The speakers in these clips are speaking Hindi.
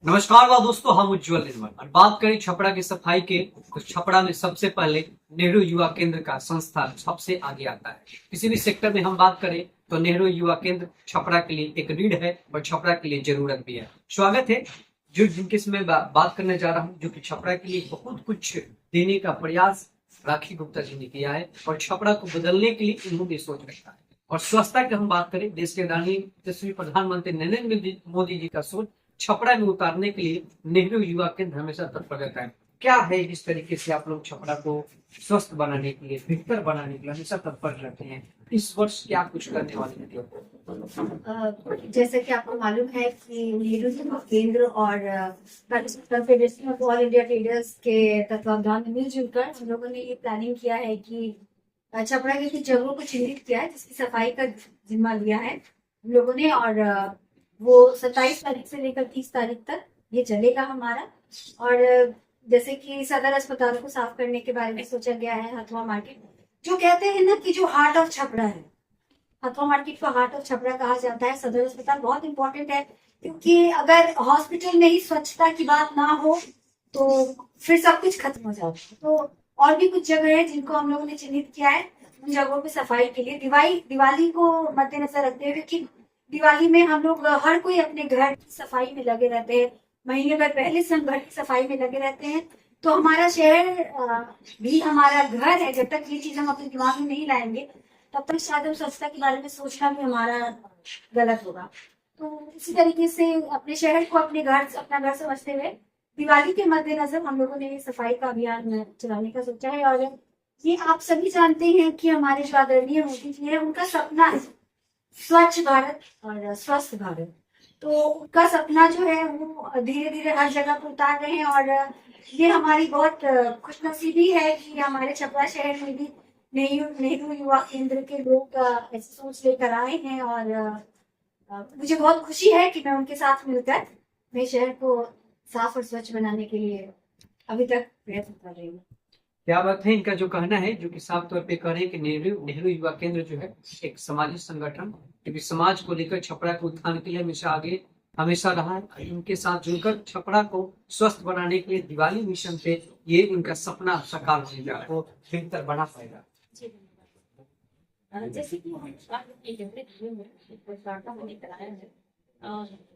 नमस्कार दोस्तों, हम उज्जवल निर्मल और बात करें छपरा की सफाई के। तो छपरा में सबसे पहले नेहरू युवा केंद्र का संस्थान सबसे आगे आता है। किसी भी सेक्टर में हम बात करें तो नेहरू युवा केंद्र छपरा के लिए एक रीढ़ है और छपरा के लिए जरूरत भी है। स्वागत है जो जिनके से मैं बात करने जा रहा हूँ, जो कि छपरा के लिए बहुत कुछ देने का प्रयास राखी गुप्ता जी ने किया है और छपरा को बदलने के लिए इन्होंने सोच रखा है। और स्वच्छता की हम बात करें, देश के आदरणीय यशस्वी प्रधानमंत्री नरेंद्र मोदी जी का सोच छपरा में उतारने के लिए नेहरू युवा केंद्र हमेशा तत्पर रहता है। क्या है जिस तरीके से आप लोग छपरा को स्वस्थ बनाने के लिए, बेहतर बनाने के लिए हमेशा तत्पर रहते हैं, इस वर्ष क्या कुछ करने वाले हैं? जैसे कि आपको मालूम है कि नेहरू युवा केंद्र और federation of All India traders के तत्वावधान में मिलजुल कर हम लोगों ने ये प्लानिंग किया है कि छपरा के कुछ जगहों को चिन्हित किया है जिसकी सफाई का जिम्मा लिया है हम लोगों ने। और वो 27 तारीख से लेकर 30 तारीख तक ये चलेगा हमारा। और जैसे कि सदर अस्पताल को साफ करने के बारे में सोचा गया है। हथुआ मार्केट जो कहते हैं ना कि जो हार्ट ऑफ छपरा है, हथुआ मार्केट को हार्ट ऑफ छपरा कहा जाता है। सदर अस्पताल बहुत इंपॉर्टेंट है क्योंकि अगर हॉस्पिटल में ही स्वच्छता की बात ना हो तो फिर सब कुछ खत्म हो जाता है। तो और भी कुछ जगह है जिनको हम लोगों ने चिन्हित किया है उन जगहों पे सफाई के लिए। दिवाली को मद्देनजर रखते हुए, क्योंकि दिवाली में हम लोग हर कोई अपने घर की सफाई में लगे रहते हैं, महीने भर पहले से हम घर की सफाई में लगे रहते हैं। तो हमारा शहर भी हमारा घर है। जब तक ये चीज हम अपने दिमाग में नहीं लाएंगे तब तक शायद हम स्वच्छता के बारे में सोचना भी हमारा गलत होगा। तो इसी तरीके से अपने शहर को अपना घर समझते हुए दिवाली के मद्देनजर हम लोगों ने सफाई का अभियान चलाने का सोचा है। और ये आप सभी जानते हैं कि हमारे जो आदरणीय मोदी जी है उनका सपना है स्वच्छ भारत और स्वस्थ भारत। तो उनका सपना जो है वो धीरे धीरे हर जगह पर उतार रहे हैं। और ये हमारी बहुत खुशनसीबी है कि हमारे छपरा शहर में भी नेहरू युवा केंद्र के लोग ऐसी सोच लेकर आए हैं। और मुझे बहुत खुशी है कि मैं उनके साथ मिलकर मेरे शहर को साफ और स्वच्छ बनाने के लिए अभी तक प्रयत्न कर रही हूँ। क्या बात है। इनका जो कहना है, जो कि साफ तौर पे कह रहे हैं कि नेहरू युवा केंद्र जो है एक सामाजिक संगठन, क्योंकि समाज को लेकर छपरा के उत्थान के लिए हमेशा आगे हमेशा रहा है। इनके साथ जुड़कर छपरा को स्वस्थ बनाने के लिए दिवाली मिशन पे ये इनका सपना साकार हो जाएगा, वो बेहतर बना पाएगा। जैसे कि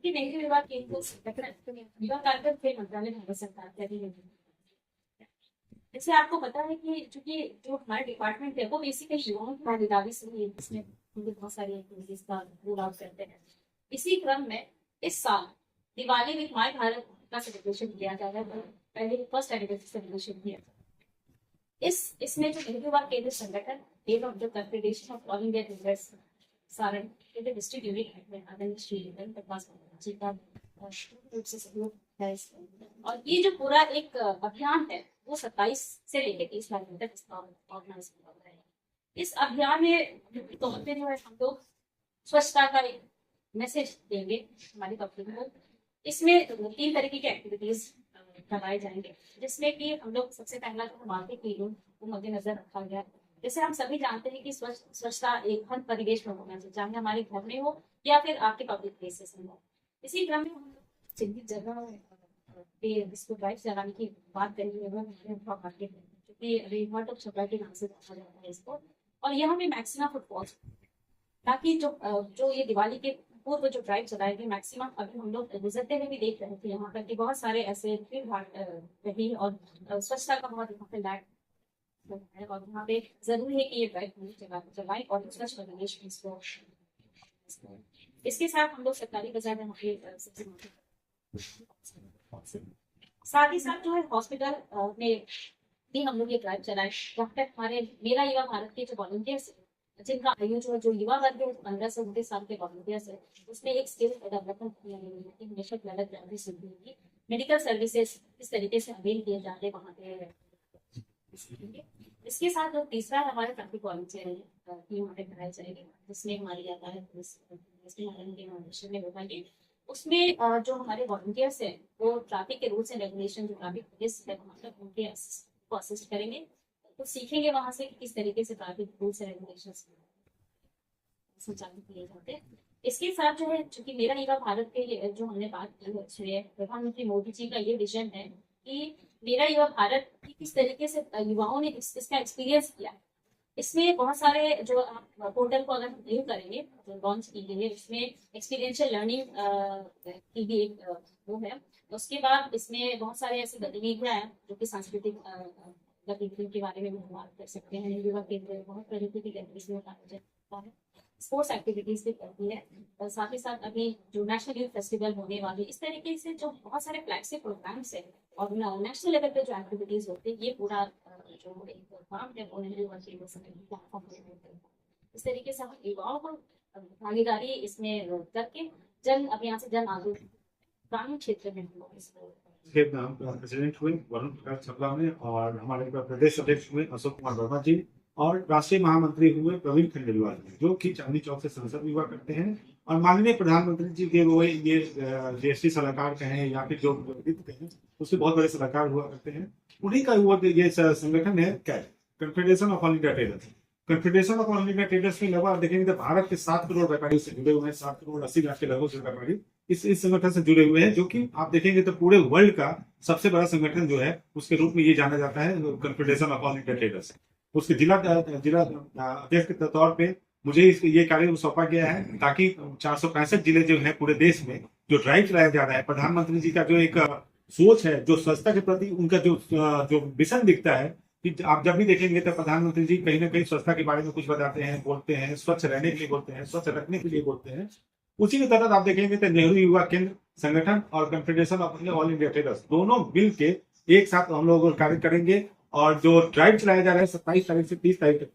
कि नेहरू युवा केंद्र युवा कार्यक्रम थे मंत्रालय भारत सरकार के अधीन। जैसे आपको पता है कि चूंकि जो हमारे डिपार्टमेंट है वो बेसिकली युवाओं की भागीदारी से ही है, जिसमें हम लोग बहुत सारी एक्टिविटीज का रोल आउट करते हैं। इसी क्रम में इस साल दिवाली विद माय भारत का सेलिब्रेशन किया जा रहा है। पहले फर्स्ट एनिवर्सरी सेलिब्रेशन किया इसमें जो नेहरू युवा केंद्र संगठन एवं जो confederation of All India traders Saran के डिस्ट्रिक्ट यूनिट है आदरणीय श्री जी का रूप से सहयोग है। और ये जो पूरा एक अभियान है वो 27 से लेकर 30 तारीख तक ऑर्गेनाइज किया गया है। इस अभियान में तौर पे जो है हम लोग स्वच्छता का एक मैसेज देंगे हमारी पब्लिक को। इसमें 3 तरीके की एक्टिविटीज करवाए जाएंगे, जिसमें कि हम लोग सबसे पहला जो मार्केट क्लीनिंग को मद्देनजर रखा गया। जैसे हम सभी जानते हैं कि स्वच्छता एक हर परिवेश में होना चाहिए, चाहे हमारे घर में हो या फिर आपके पब्लिक प्लेसेस में हो। इसी क्रम में हम चिन्हित जगह पे इसको ड्राइव चलाने की बात करेंगे मार्केट में, क्योंकि रिवॉर्ट ऑफ छपरा के नाम से रखा जाता है इसको। और यहाँ पे मैक्सिमम फुटफॉल, ताकि जो ये दिवाली के पूर्व जो ड्राइव चलाएगी मैक्सिमम, अभी हम लोग गुजरते हुए भी देख रहे थे यहाँ पर कि बहुत सारे ऐसे भीड़ भाड़ रही और स्वच्छता का बहुत यहाँ पे लैक है। और यहाँ पे जरूरी है कि ये ड्राइव चलाए और स्वच्छ परिवेश में इसको। इसके साथ हम लोग सरकारी बाजार में साथ ही साथ जो है हॉस्पिटल में भी हम लोग ये ड्राइव चलाए, वहाँ पे हमारे मेरा युवा भारत के जो वॉलंटियर्स जिनका आयु जो युवा वर्ग है 15 से 29 साल के वॉलंटियर्स है, उसमें एक स्किल डेवलपमेंट हमेशा होगी। मेडिकल सर्विसेज इस तरीके से अवेल किए जाते हैं वहाँ पे। इसके साथ जो तीसरा हमारे ट्रैफिक वॉलंटियर है वहाँ पे कराए जाएंगे, जिसमें हमारी यातायात उसमें जो हमारे वॉलंटियर्स हैं वो ट्रैफिक के रूल्स एंड रेगुलेशन जो ट्रैफिक पुलिस है वहाँ तक उनके असिस्ट करेंगे। तो सीखेंगे वहां से किस तरीके से ट्रैफिक रूल्स एंड रेगुलेशंस संचालित किए जाते हैं। इसके साथ जो है, चूंकि मेरा युवा भारत के जो हमने बात की है, उसमें प्रधानमंत्री मोदी जी का ये विजन है कि मेरा युवा भारत की किस तरीके से युवाओं ने इसका एक्सपीरियंस किया है। इसमें बहुत सारे जो आप पोर्टल को अगर हम व्यू करेंगे, जो लॉन्च की गई है, इसमें एक्सपीरियंशियल लर्निंग की भी एक वो है। उसके बाद इसमें बहुत सारे ऐसी गतिविधियां हैं जो कि सांस्कृतिक गतिविधियों के बारे में भी हम बात कर सकते हैं। युवा केंद्र बहुत प्रगति की गतिविधियों का आयोजन करता है, स्पोर्ट्स एक्टिविटीज भी करती है, और साथ ही साथ अभी जो नेशनल यूथ फेस्टिवल होने वाले, इस तरीके से जो बहुत सारे फ्लैगशिप प्रोग्राम्स है और नेशनल लेवल पे जो एक्टिविटीज होती है, ये पूरा जो एक काम है वो नेहरू युवा केंद्र प्लेटफॉर्म पे इस तरीके से हम युवाओं को भागीदारी इसमें करके जन अभियान से जन आंदोलन ग्रामीण क्षेत्र में हम लोग इसको के नाम प्रेसिडेंट हुए वरुण प्रकाश छपरा में, और हमारे प्रदेश अध्यक्ष हुए अशोक कुमार वर्मा जी, और राष्ट्रीय महामंत्री हुए प्रवीण खंडेलवाल जी, जो कि चांदनी चौक से संसद भी हुआ करते हैं, और माननीय प्रधानमंत्री जी के वो ये जीएसटी सलाहकार कहें या फिर जो कहें, उसके बहुत बड़े सलाहकार हुआ करते हैं। उन्हीं का वो ये संगठन है CAT, Confederation of All India Traders. Confederation of All India Traders में लगभग देखेंगे तो भारत के 7 करोड़ व्यापारी से जुड़े हुए हैं, 7 करोड़ 80 लाख के लगभग व्यापारी इस संगठन से जुड़े हुए हैं, जो कि आप देखेंगे तो पूरे वर्ल्ड का सबसे बड़ा संगठन जो है उसके रूप में ये जाना जाता है, confederation of All India traders. उसके जिला अध्यक्ष के तौर पे मुझे ये कार्य सौंपा गया है, ताकि 465 जिले जो है पूरे देश में जो ड्राइव चलाया जा रहा है, प्रधानमंत्री जी का जो एक सोच है, जो स्वच्छता के प्रति उनका जो विजन दिखता है, कि आप जब भी देखेंगे तो प्रधानमंत्री जी कहीं ना कहीं स्वच्छता के बारे में कुछ बताते हैं, बोलते हैं, स्वच्छ रहने के लिए बोलते हैं, स्वच्छ रखने के लिए बोलते हैं। उसी के तहत आप देखेंगे तो नेहरू युवा केंद्र संगठन और confederation of All India traders दोनों मिल के एक साथ हम लोग कार्य करेंगे, और जो ड्राइव चलाया जा रहा है 27 तारीख से 30 तारीख तक,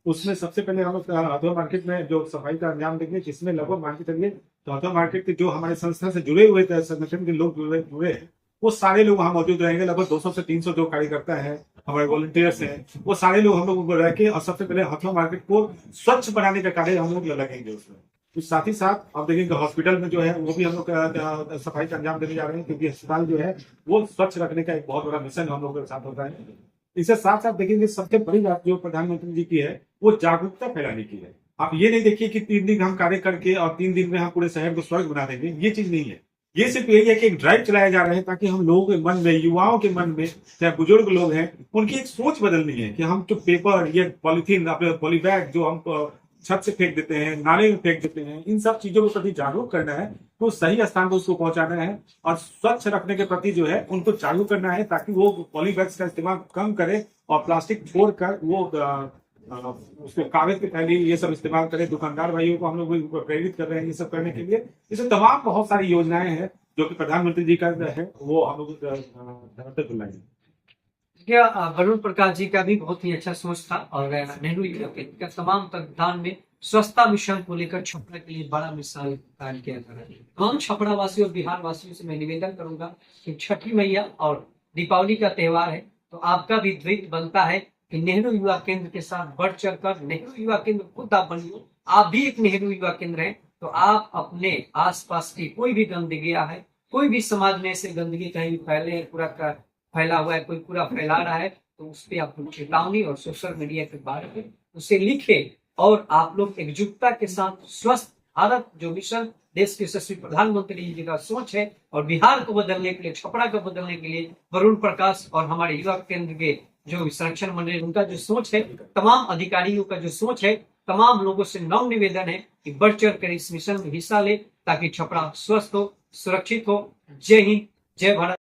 उसमें सबसे पहले हम लोग हथुआ मार्केट में जो सफाई का अंजाम देंगे, जिसमें लगभग मान के चलिए तो हथुआ मार्केट के जो हमारे संस्था से जुड़े हुए संगठन के लोग जुड़े हैं, वो सारे लोग वहां मौजूद रहेंगे। लगभग 200 से 300 जो कार्यकर्ता है, हमारे वॉलंटियर्स हैं, वो सारे लोग हम लोग रह के, और सबसे पहले हथुआ मार्केट को स्वच्छ बनाने का कार्य हम लोग लगेंगे उसमें। तो साथ ही साथ आप देखेंगे हॉस्पिटल में जो है वो भी हम लोग सफाई का अंजाम देने जा रहे हैं, क्योंकि अस्पताल जो है वो स्वच्छ रखने का एक बहुत बड़ा मिशन हम लोग के साथ होता है। इसके साथ साथ देखेंगे सबसे बड़ी बात जो प्रधानमंत्री जी की है, वो जागरूकता फैलाने की है। आप ये नहीं देखिए कि 3 दिन हम कार्य करके और 3 दिन में हम पूरे शहर को स्वर्ग बना देंगे, ये चीज नहीं है। ये सिर्फ यही है कि एक ड्राइव चलाया जा रहा है, ताकि हम लोगों के मन में, युवाओं के मन में, चाहे बुजुर्ग लोग हैं, उनकी एक सोच बदलनी है कि हम जो पेपर या पॉलीथीन, अपने पॉलीबैग जो हम छत से फेंक देते हैं, नाले में फेंक देते हैं, इन सब चीजों के प्रति जागरूक करना है, तो सही स्थान पर उसको पहुंचाना है, और स्वच्छ रखने के प्रति जो है उनको जागरूक करना है, ताकि वो पॉलीबैग्स का इस्तेमाल कम करें और प्लास्टिक छोड़कर वो उसके कागज की थैली ये सब इस्तेमाल करें। दुकानदार भाइयों को हम लोग प्रेरित कर रहे हैं ये सब करने के लिए। इसमें तमाम बहुत सारी योजनाएं हैं जो कि प्रधानमंत्री जी का है, वो हम लोग बुलाएंगे। क्या वरुण प्रकाश जी का भी बहुत ही अच्छा सोच था, और नेहरू युवा केंद्र का तमाम तत्वधान में स्वच्छता मिशन को लेकर छपरा के लिए बड़ा मिसाल कायम किया जा रहा है। हम छपरा वासियों और बिहार वासियों से मैं निवेदन करूंगा कि छठी मैया और दीपावली का त्योहार है, तो आपका भी द्वैत बनता है कि नेहरू युवा केंद्र के साथ बढ़ चढ़कर नेहरू युवा केंद्र खुद आप बनिए। आप भी एक नेहरू युवा केंद्र है, तो आप अपने आसपास की कोई भी गंदगी है, कोई भी समाज में ऐसे गंदगी कहीं फैले पूरा फैला हुआ है, कोई पूरा फैला रहा है, तो उस पर आप चेतावनी और सोशल मीडिया के बारे में उसे लिखे, और आप लोग एकजुटता के साथ स्वस्थ भारत जो मिशन देश के यशस्वी प्रधानमंत्री जी का सोच है, और बिहार को बदलने के लिए, छपरा को बदलने के लिए वरुण प्रकाश और हमारे युवा केंद्र के जो संरक्षण मंडल उनका जो सोच है, तमाम अधिकारियों का जो सोच है, तमाम लोगों से नव निवेदन है कि बढ़ चढ़ कर इस मिशन में हिस्सा ले, ताकि छपरा स्वस्थ हो, सुरक्षित हो। जय हिंद, जय भारत।